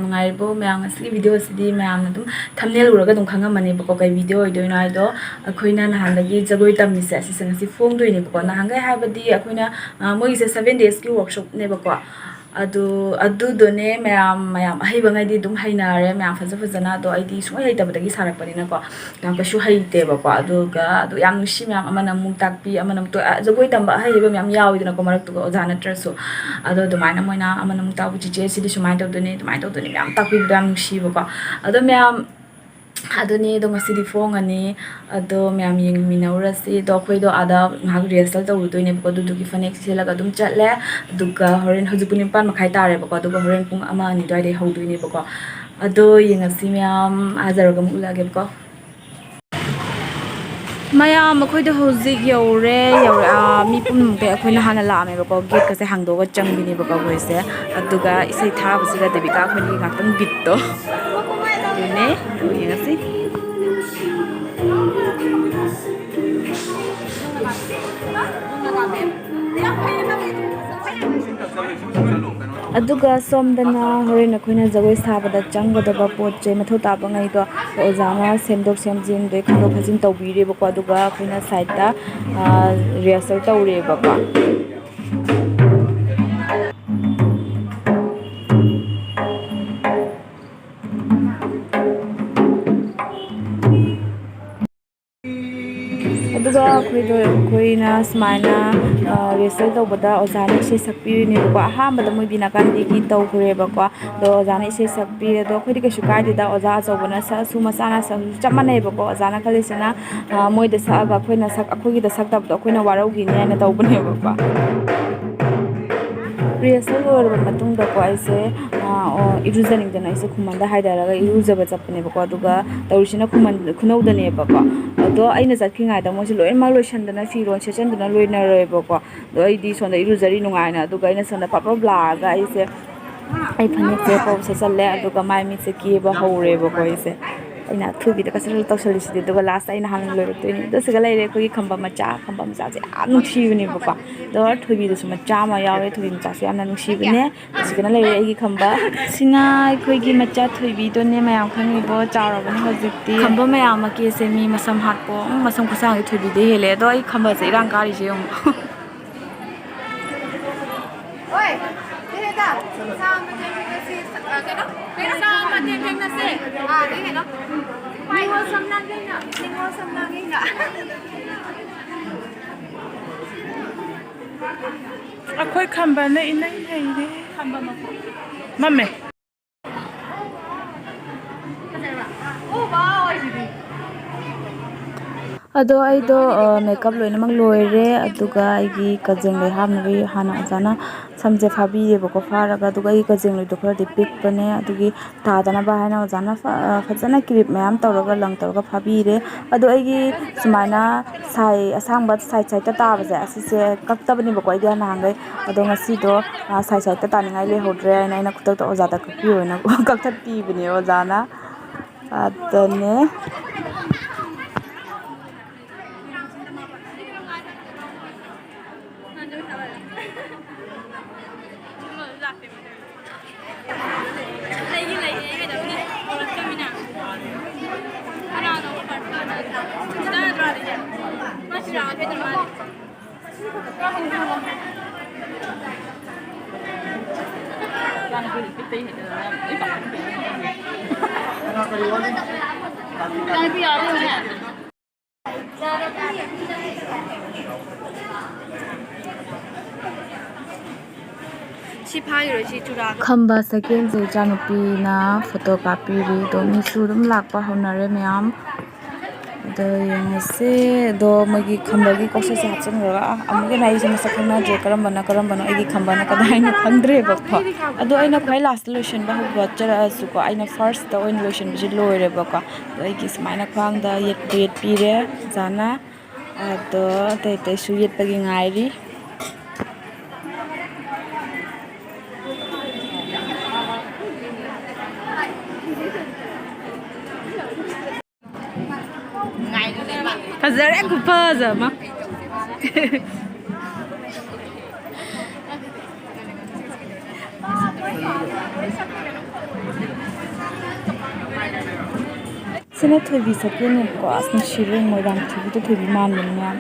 nungaibo mayam asli video asidi mayam na dum thumbnail uraga dum khanga mani bako kai video oidoina aido akoina nahandagi jagoi tammise asisang si phone doini bako nahangai habadi akoina moi se 7 days ki workshop ne bako adu done mayam hai bangai di dum hainare mayam fazana do id sumai hai tabadagi sarakpani na ko kam ka shu hai te bako adu yam nushi mayam amana mung takpi amana to jagoi tamba hai ba mayam yawi dina ko marak to ojana traso adu dumaina moina amana mung tabu chiche sidi sumai to done mayam takpi dam nushi bako adu mayam adoni do ngasidi phone ani ado mayam yeng minaurasi do khoi do ada ngak rehearsal to udoine bako dugi fanek selaga dum chatle duga horen hojupuni pan makhai tare bako duga horen pung ama ani doi dei hodoine bako ado yengasi mayam azaroga mulage bako mayam akhoi do hojik yaure mi pum ke akhoi na hana la me bako gate ka se hangdo ga changbini bako hoise aduga isai tha basiga debika akhoi ni ngaktam git to ne yengasi aduga somdana horin akoina jagoi sabada changgadaba potche matho taba ngai do ojana semdok semjin de khalo khajin tawbire bako aduga akoina side ta rehearsal tawre bako aduga koina smaina rehearsal tawbada ojana se sakpi ne bako ahambada moi bina kandi ki tawkure bako do ojana se sakpi do khodi ka shukai da oja chawbana sa suma sana sa chamane bako ojana khalisena moi da sa ga khoina sak akhogi da sak tab do khoina waraugi ne na tawbane bako rehearsal lorba matung da ko aise iruzaning dana aise khumanda haidaraga iruzaba chapne bako aduga tawrisina khunauda ne bako ado aina zatkinga da mosi loin ma loisandana firon sechandana loina roibako do aidi sonda iruzari nungaina aduga aina sonda papa blaga aise ai phanek se ko se challe aduga mai mi se ki ba hore bako aise aina thubi da kasal tawsali sidi aduga last aina halang loirotini do siga laire ko ki khamba macha se anushi bini bako do thubi da suma chama yawe thubi macha se amna nushi bine sigana laire ai ki khamba sina koi gi macha thubi do ne mayam khangi bo chawra bani hojikti khamba mayam ki se mi masam hatpo masam khasang thubi de hele do ai khamba se rang kari se yom oi deheda sam cái đó mà tiền thanh là gì đây này nó phải ngô sâm năng cái nọ akhoi khamba na inai hai de khamba ma mamme ado aido makeup loina mang loire aduga aigi kajeng le hamnabi hana ajana samje phabi bako faraga aduga ai kajeng le dokra de pick pane adugi tadana ba hana ajana fajana clip mayam tawraga lang tawraga phabi re adu aigi sumaina sai asangba sai ta tabaje asise kaktabani bako ai gana hangai ado ngasi do sai ta taningai le hodre aina kutak to ojada kakpi hoina kaktat pi bini ojana adane khamba second je janupi na photo copy ri do mi su dum lakpa honare mayam do yengse do magi khamba gi kosa sa chang ra amuge nai se masakhna je karambana agi khamba na kadai na khandre bakha ado aina khai last solution ba hu chara su ko aina first the own solution bi loire bakha do agi smaina khang da yet pire jana ado tai su yet pagi ngairi Fazare ku faza ma Sina thoibi sakene ko asna shiring moirang thibi to thoibi man mena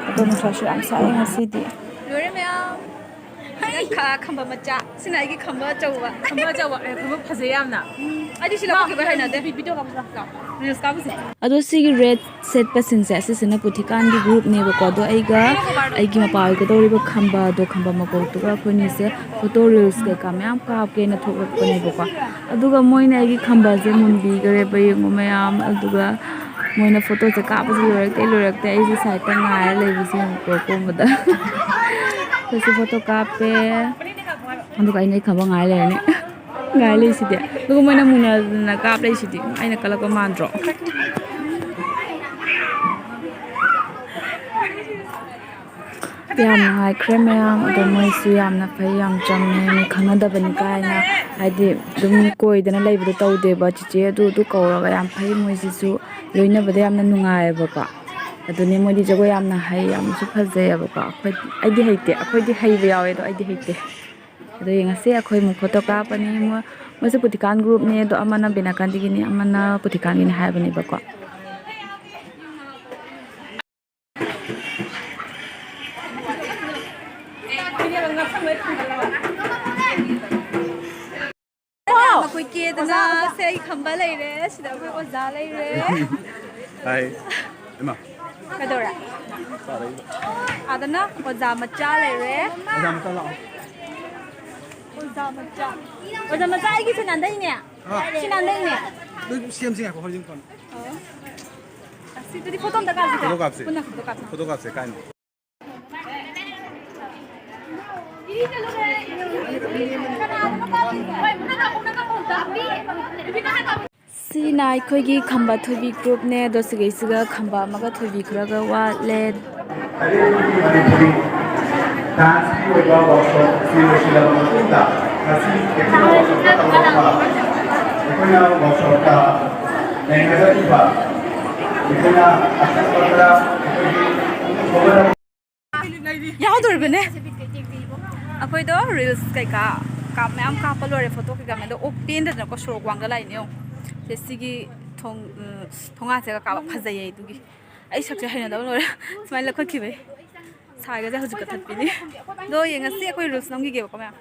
ado nusra shi am sa eng asidi lore me hai kha khamba macha sina igi khamba chawwa khamba phaje yamna adi sila ko ke haina de video ka ka reels ka buse ado sigi red set pasing sa asina puthikan di group ne ba ko do aiga aigi mapa ko do riba khamba do khamba ma ko to ka khoni se photo reels ke ka myam ka ke na thok ko ne ba ko aduga moina aigi khamba je munbi gare ba yeng mayam aduga moina photo je ka ba lorak te aigi side ta ngai le bi sin ko ko mada kasi photo ka pe aduga ai nei khamba ngai le ne ngai le si de aduga moina muna na ka le si de ai na kala ko mandro yam ngai kremyam ado moi su yam na phai yam chamme ni khana da ban kai na haidi dum koi dana lai bu tau de ba chiche du ko ra yam phai moi si su loina ba yam na nungai ba ka ado ni moi di jago yam na hai yam su phaje ba ka ai di haite akhoi di hai ba yawe do ai di haite ado yenga se akhoi mu photo ka pani mo se putikan group ne do amana bina kan digi ni amana putikan ni hai ba ni ba ka कोई के दना से खंबा ले रे सिदा कोई ओजा ले रे हाय एमा कदोरा आदना ओजा मचा ले रे ओजा मचा लाओ ओजा मचा आइगी से नंदा इने से नंदा इने 너 시험 생각 거 홀린 건 सिदी फोटो द का फोटो 값에 पुना फोटो का 까인 Sina akhoi khamba thobi group ne do sige siga khamba maga thobi khraga wa le dance ki oba workshop sino sila mutunda kasi ekno workshop ta tawapa ekona workshop ta language ba ekona asas patra ekona याद और बने अखोई दो reels कई का ma'am का पलो रे फोटो के गमे दो ओपन दे को शो वांग लाई ने से सिगी थोंगा से का फजय दुगी आई सक्से हैन दो लो स्माइल लख खिबे साइगा जे हुजु कथत पिनी दो येंग से अखोई रील्स नमगी गे को ma'am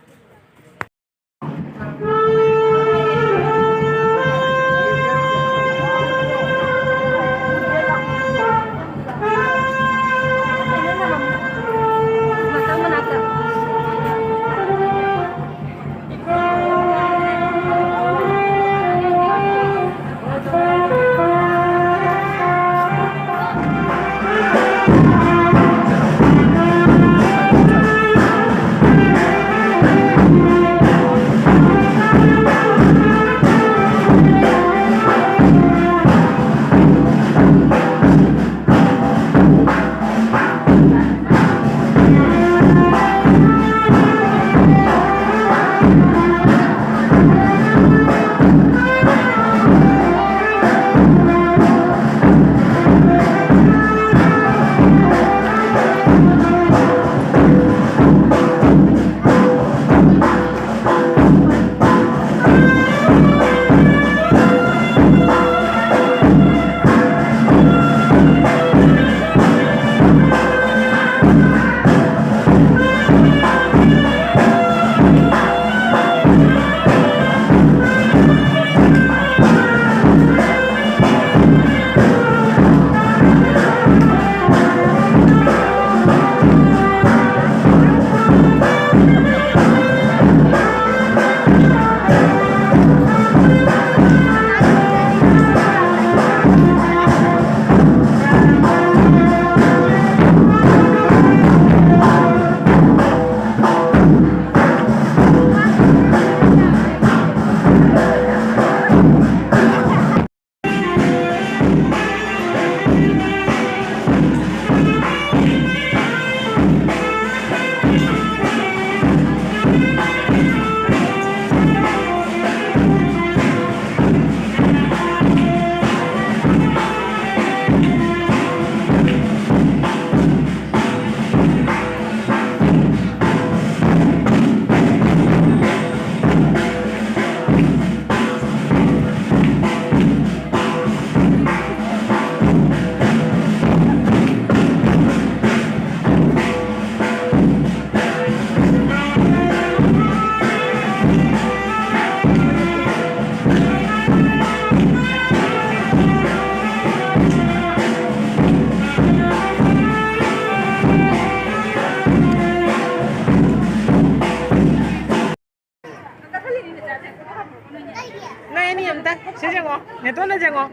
Nói anh em ta, sẽ chẳng ngó, ngày tốt nó chẳng ngó.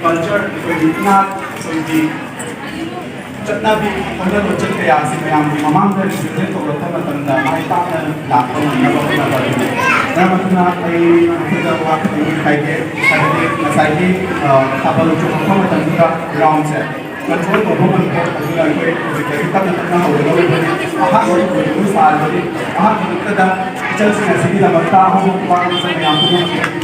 culture ꯑꯩꯈꯣꯏꯒꯤ ꯏꯅꯥꯠ ꯑꯩꯈꯣꯏꯒꯤ ꯆꯠꯅꯕꯤ ꯍꯣꯠꯅ ꯂꯣꯟꯆꯠ ꯀꯌꯥ ꯑꯁꯤ ꯃꯌꯥꯝꯒꯤ ꯃꯃꯥꯡꯗ ꯔꯤꯄ꯭ꯔꯖꯦꯟ ꯇꯧꯔꯛꯄ ꯃꯇꯝꯗ ꯃꯥꯏ ꯄꯥꯛꯅ ꯂꯥꯛꯄ ꯉꯝꯅꯕ ꯍꯣꯠꯅꯕꯅꯤ ꯃꯔꯝ ꯑꯗꯨꯅ ꯑꯩ ꯃꯁꯤꯗ ꯋꯥ ꯈꯤꯇꯪ ꯍꯥꯏꯒꯦ ꯍꯥꯏꯕꯗꯤ ꯉꯁꯥꯏꯒꯤ ꯊꯥꯕꯜ ꯆꯣꯡꯉꯛꯄ ꯃꯇꯝꯗꯨꯗ ꯔꯥꯎꯟꯁꯦ ꯀꯟꯇ꯭ꯔꯣꯜ ꯇꯧꯕ ꯉꯝꯗꯦ ꯑꯗꯨꯅ ꯑꯩꯈꯣꯏ ꯍꯧꯖꯤꯛꯇꯒꯤ ꯇꯞꯅ ꯇꯞꯅ ꯍꯧꯒꯗꯧꯔꯤꯕꯅꯤ ꯑꯍꯥꯟꯕ ꯑꯣꯏꯅ ꯁꯥꯔꯕꯗꯤ ꯑꯍꯥꯟꯕꯗ ꯏꯆꯜꯁꯤꯡ ꯑꯁꯤꯒꯤꯗꯃꯛꯇ ꯑꯍꯣꯡꯕ ꯋꯥꯡꯕꯁꯤꯡ ꯃꯌꯥꯝ ꯄꯨꯝꯅꯃꯛ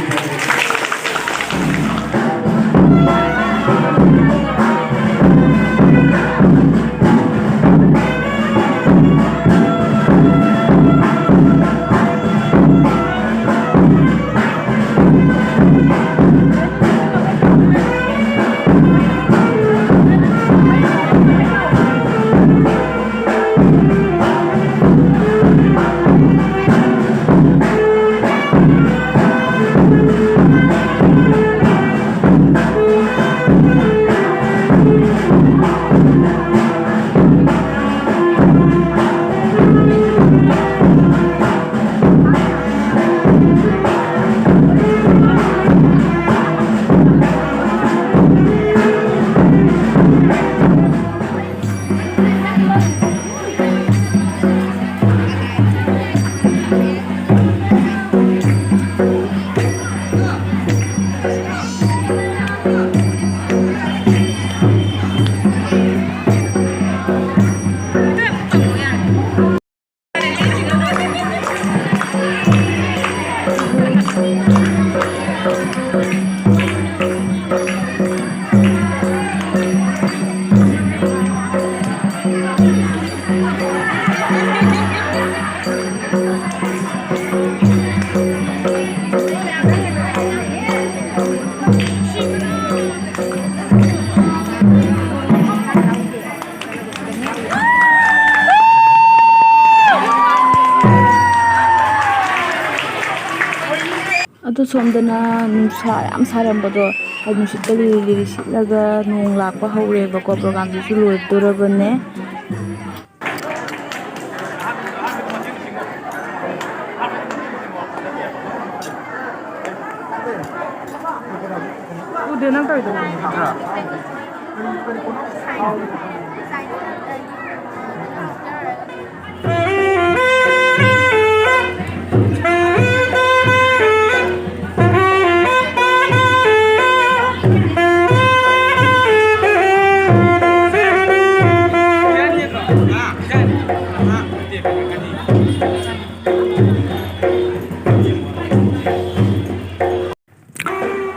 ꯑꯗꯨ ꯁꯣꯝꯗꯅ ꯅꯨꯡꯁꯥ ꯌꯥꯝ ꯁꯥꯔꯝꯕꯗꯣ ꯅꯨꯡꯁꯤꯠꯀ ꯂꯤꯔꯤ ꯂꯤꯔꯤ ꯁꯤꯠꯂꯒ ꯅꯣꯡ ꯂꯥꯛꯄ ꯍꯧꯔꯦꯕꯀꯣ ꯄ꯭ꯔꯣꯒ꯭ꯔꯥꯝꯁꯤꯁꯨ ꯂꯣꯏꯗꯣꯔꯕꯅꯦ 우대 낭 따위다.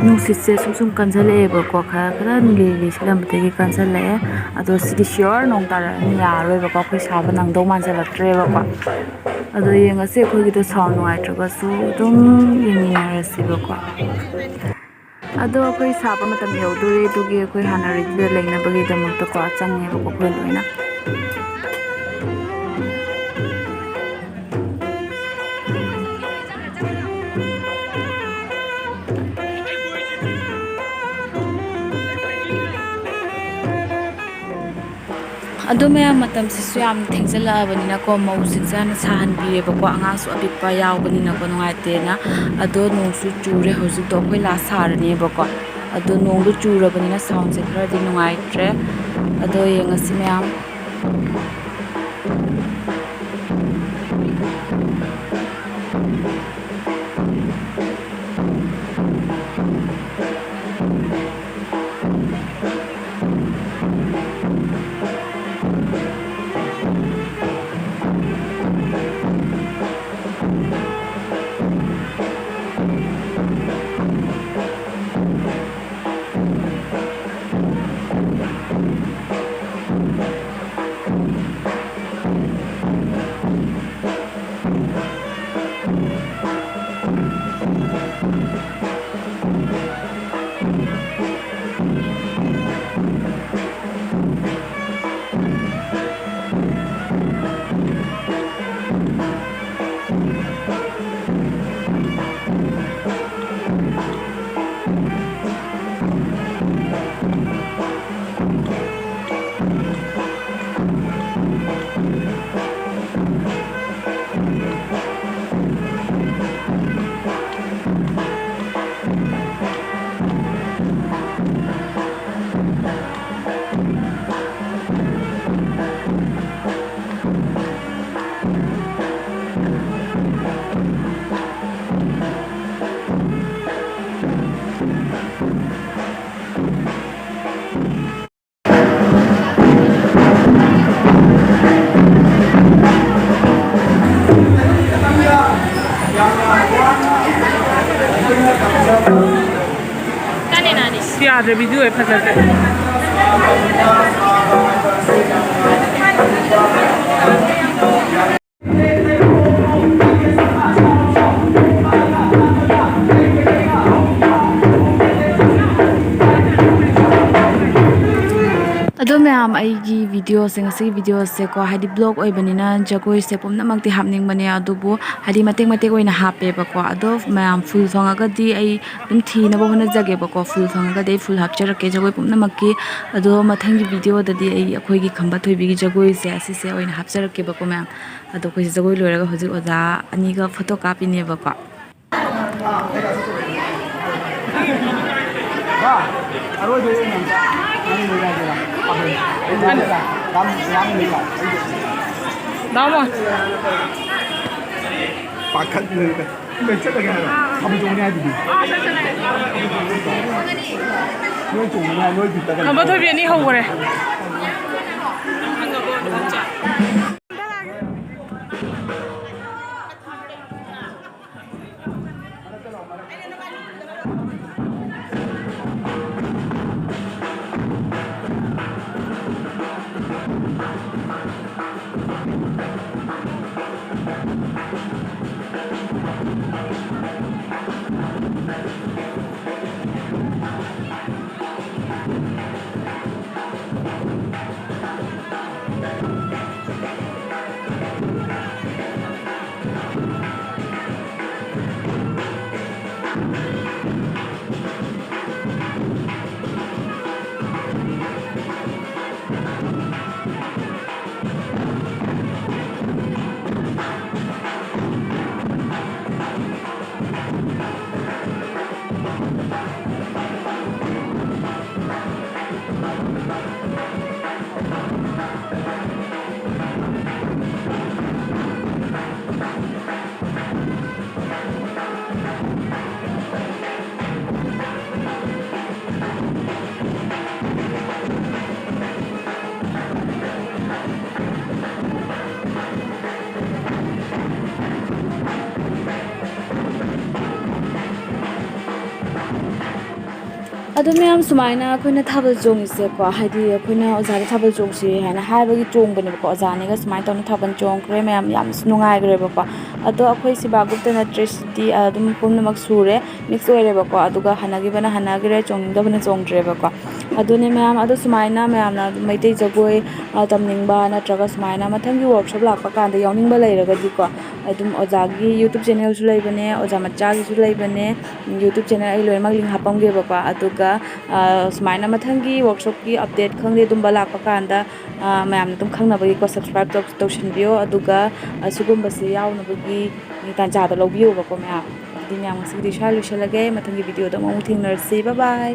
ꯅꯨꯡꯁꯤꯠꯁꯦ ꯁꯨꯝ ꯀꯟꯖꯜꯂꯛꯑꯦꯕꯀꯣ ꯈꯔ ꯂꯤꯔꯤ ꯁꯤꯠꯂꯝꯕꯗꯒꯤ ꯀꯟꯖꯜꯂꯛꯑꯦ ꯑꯗꯣ ꯁꯤꯗꯤ ꯁꯤꯌꯣꯔ ꯅꯣꯡ ꯇꯥꯔꯛꯑꯅꯤ ꯌꯥꯔꯔꯣꯏꯕꯀꯣ ꯑꯩꯈꯣꯏ ꯁꯥꯕ ꯅꯪꯗꯧ ꯃꯥꯟꯁꯤꯜꯂꯛꯇ꯭ꯔꯦꯕꯀꯣ ꯑꯗꯣ ꯌꯦꯡꯉꯁꯤ ꯑꯩꯈꯣꯏꯒꯤꯗꯣ ꯁꯥꯎꯟ ꯅꯨꯡꯉꯥꯏꯇ꯭ꯔꯒꯁꯨ ꯑꯗꯨꯝ ꯌꯦꯡꯃꯤꯟꯅꯔꯁꯤꯕꯀꯣ ꯑꯗꯣ ꯑꯩꯈꯣꯏ ꯁꯥꯕ ꯃꯇꯝ ꯌꯧꯗꯣꯔꯦ ꯑꯗꯨꯒꯤ ꯑꯩꯈꯣꯏ ꯍꯥꯟꯅ ꯔꯦꯗꯤꯗ ꯂꯩꯅꯕꯒꯤꯗꯃꯛꯇꯀꯣ ꯆꯪꯉꯦꯕꯀꯣ ꯑꯩꯈꯣꯏ ꯂꯣꯏꯅ ꯑꯗꯣ ꯃꯌꯥꯝ ꯃꯇꯝꯁꯤꯁꯨ ꯌꯥꯝ ꯊꯦꯡꯖꯜꯂꯛꯑꯕꯅꯤꯅꯀꯣ ꯃꯧꯁꯤꯡꯁꯦ ꯍꯥꯟꯅ ꯁꯥꯍꯟꯕꯤꯔꯦꯕꯀꯣ ꯑꯉꯥꯡꯁꯨ ꯑꯄꯤꯛꯄ ꯌꯥꯎꯕꯅꯤꯅꯀꯣ ꯅꯨꯡꯉꯥꯏꯇꯦꯅ ꯑꯗꯣ ꯅꯣꯡꯁꯨ ꯆꯨꯔꯦ ꯍꯧꯖꯤꯛꯇꯣ ꯑꯩꯈꯣꯏ ꯂꯥꯁ ꯁꯥꯔꯅꯦꯕꯀꯣ ꯑꯗꯣ ꯅꯣꯡꯗꯣ ꯆꯨꯔꯕꯅꯤꯅ ꯁꯥꯎꯟꯁꯦ ꯈꯔꯗꯤ ꯅꯨꯡꯉꯥꯏꯇ꯭ꯔꯦ ꯑꯗꯣ ꯌꯦꯡꯉꯁꯤ ꯃꯌꯥꯝ ꯌꯥꯗ꯭ꯔꯦ ꯚꯤꯗꯤꯑꯣ ꯐꯖꯗ꯭ꯔꯦ ꯑꯗꯣ ꯃꯌꯥꯝ ꯑꯩꯒꯤ ꯚꯤꯗꯤꯑꯣꯁꯦ ꯉꯁꯤꯒꯤ ꯚꯤꯗꯤꯑꯣꯁꯦꯀꯣ ꯍꯥꯏꯗꯤ ꯕ꯭ꯂꯣꯛ ꯑꯣꯏꯕꯅꯤꯅ ꯖꯒꯣꯏꯁꯦ ꯄꯨꯝꯅꯃꯛꯇꯤ ꯍꯥꯞꯅꯤꯡꯕꯅꯦ ꯑꯗꯨꯕꯨ ꯍꯥꯏꯗꯤ ꯃꯇꯦꯛ ꯃꯇꯦꯛ ꯑꯣꯏꯅ ꯍꯥꯞꯄꯦꯕꯀꯣ ꯑꯗꯣ ꯃꯌꯥꯝ ꯐꯨꯜ ꯐꯪꯉꯒꯗꯤ ꯑꯩ ꯑꯗꯨꯝ ꯊꯤꯅꯕ ꯍꯣꯠꯅꯖꯒꯦꯕꯀꯣ ꯐꯨꯜ ꯐꯪꯉꯒꯗꯤ ꯑꯩ ꯐꯨꯜ ꯍꯥꯞꯆꯔꯛꯀꯦ ꯖꯒꯣꯏ ꯄꯨꯝꯅꯃꯛꯀꯤ ꯑꯗꯣ ꯃꯊꯪꯒꯤ ꯚꯤꯗꯤꯑꯣꯗꯗꯤ ꯑꯩ ꯑꯩꯈꯣꯏꯒꯤ ꯈꯝꯕ ꯊꯣꯏꯕꯤꯒꯤ ꯖꯒꯣꯏꯁꯦ ꯑꯁꯤꯁꯦ ꯑꯣꯏꯅ ꯍꯥꯞꯆꯔꯛꯀꯦꯕꯀꯣ ꯃꯌꯥꯝ ꯑꯗꯣ ꯑꯩꯈꯣꯏꯁꯦ ꯖꯒꯣꯏ ꯂꯣꯏꯔꯒ ꯍꯧꯖꯤꯛ ꯑꯣꯖꯥ ꯑꯅꯤꯒ ꯐꯣꯇꯣ ꯀꯥꯞꯄꯤꯅꯦꯕꯀꯣ 나와 पाखꯠ ꯆꯠꯂꯒꯦ ꯍꯥꯏꯔꯣ ꯊꯕꯜ ꯆꯣꯡꯅꯤ ꯍꯥꯏꯗꯨꯗꯤ ꯅꯣꯏ ꯆꯣꯡꯅꯤ ꯍꯥꯏ ꯅꯣꯏ ꯕꯤꯠꯇ ꯈꯝꯕ ꯊꯣꯏꯕꯤ ꯑꯅꯤ ꯍꯧꯈ꯭ꯔꯦ ꯑꯗꯣ ꯃꯌꯥꯝ ꯁꯨꯃꯥꯏꯅ ꯑꯩꯈꯣꯏꯅ ꯊꯥꯕꯜ ꯆꯣꯡꯉꯤꯁꯦꯀꯣ ꯍꯥꯏꯗꯤ ꯑꯩꯈꯣꯏꯅ ꯑꯣꯖꯥꯗ ꯊꯥꯕꯜ ꯆꯣꯡꯁꯤ ꯍꯥꯏꯅ ꯍꯥꯏꯕꯒꯤ ꯆꯣꯡꯕꯅꯦꯕꯀꯣ ꯑꯣꯖꯥꯅꯤꯒ ꯁꯨꯃꯥꯏꯅ ꯇꯧꯅ ꯊꯥꯕꯜ ꯆꯣꯡꯈ꯭ꯔꯦ ꯃꯌꯥꯝ ꯌꯥꯝꯅꯁꯨ ꯅꯨꯡꯉꯥꯏꯈ꯭ꯔꯦꯕꯀꯣ ꯑꯗꯣ ꯑꯩꯈꯣꯏ ꯁꯤꯕꯥ ꯒ꯭ꯔꯨꯞꯇ ꯅꯠꯇ꯭ꯔꯦ ꯁꯤꯗꯤ ꯑꯗꯨꯝ ꯄꯨꯝꯅꯃꯛ ꯁꯨꯔꯦ ꯃꯤꯛꯁ ꯑꯣꯏꯔꯦꯕꯀꯣ ꯑꯗꯨꯒ ꯍꯟꯅꯈꯤꯕꯅ ꯍꯟꯅꯈ꯭ꯔꯦ ꯆꯣꯡꯅꯤꯡꯗꯕꯅ ꯆꯣꯡꯗ꯭ꯔꯦꯕꯀꯣ ꯑꯗꯨꯅꯦ ꯃꯌꯥꯝ ꯑꯗꯣ ꯁꯨꯃꯥꯏꯅ ꯃꯌꯥꯝꯅ ꯑꯗꯨꯝ ꯃꯩꯇꯩ ꯖꯒꯣꯏ ꯇꯝꯅꯤꯡꯕ ꯅꯠꯇ꯭ꯔꯒ ꯁꯨꯃꯥꯏꯅ ꯃꯊꯪꯒꯤ ꯋꯥꯔꯛꯁꯣꯞ ꯂꯥꯛꯄ ꯀꯥꯟꯗ ꯌꯥꯎꯅꯤꯡꯕ ꯂꯩꯔꯒꯗꯤꯀꯣ ꯑꯗꯨꯝ ꯑꯣꯖꯥꯒꯤ ꯌꯨꯇꯨꯕ ꯆꯦꯅꯦꯜꯁꯨ ꯂꯩꯕꯅꯦ ꯑꯣꯖꯥ ꯃꯆꯥꯒꯤꯁꯨ ꯂꯩꯕꯅꯦ ꯌꯨꯇꯨꯕ ꯆꯦꯅꯦꯜ ꯑꯩ ꯂꯣꯏꯅꯃꯛ ꯂꯤꯡ ꯍꯥꯞꯄꯝꯒꯦꯕꯀꯣ ꯑꯗꯨꯒ ꯁꯨꯃꯥꯏꯅ ꯃꯊꯪꯒꯤ ꯋꯥꯔꯛꯁꯣꯞꯀꯤ ꯑꯞꯗꯦꯠ ꯈꯪꯗꯦ ꯑꯗꯨꯝꯕ ꯂꯥꯛꯄ ꯀꯥꯟꯗ ꯃꯌꯥꯝꯅ ꯑꯗꯨꯝ ꯈꯪꯅꯕꯒꯤꯀꯣ ꯁꯕꯁꯀ꯭ꯔꯥꯏꯞ ꯇꯧꯁꯤꯟꯕꯤꯌꯣ ꯑꯗꯨꯒ ꯑꯁꯤꯒꯨꯝꯕꯁꯦ ꯌꯥꯎꯅꯕꯒꯤ ꯇꯥꯟꯖꯥꯗꯣ ꯂꯧꯕꯤꯌꯣꯕꯀꯣ ꯃꯌꯥꯝ ꯑꯗꯨꯗꯤ ꯃꯌꯥꯝ ꯉꯁꯤꯒꯤꯗꯤ ꯁ꯭ꯋꯥꯏ ꯂꯣꯏꯁꯤꯜꯂꯒꯦ ꯃꯊꯪꯒꯤ ꯚꯤꯗꯤꯑꯣꯗ ꯑꯃꯨꯛ ꯊꯦꯡꯅꯔꯁꯤ ꯕꯥꯏ ꯕꯥꯏ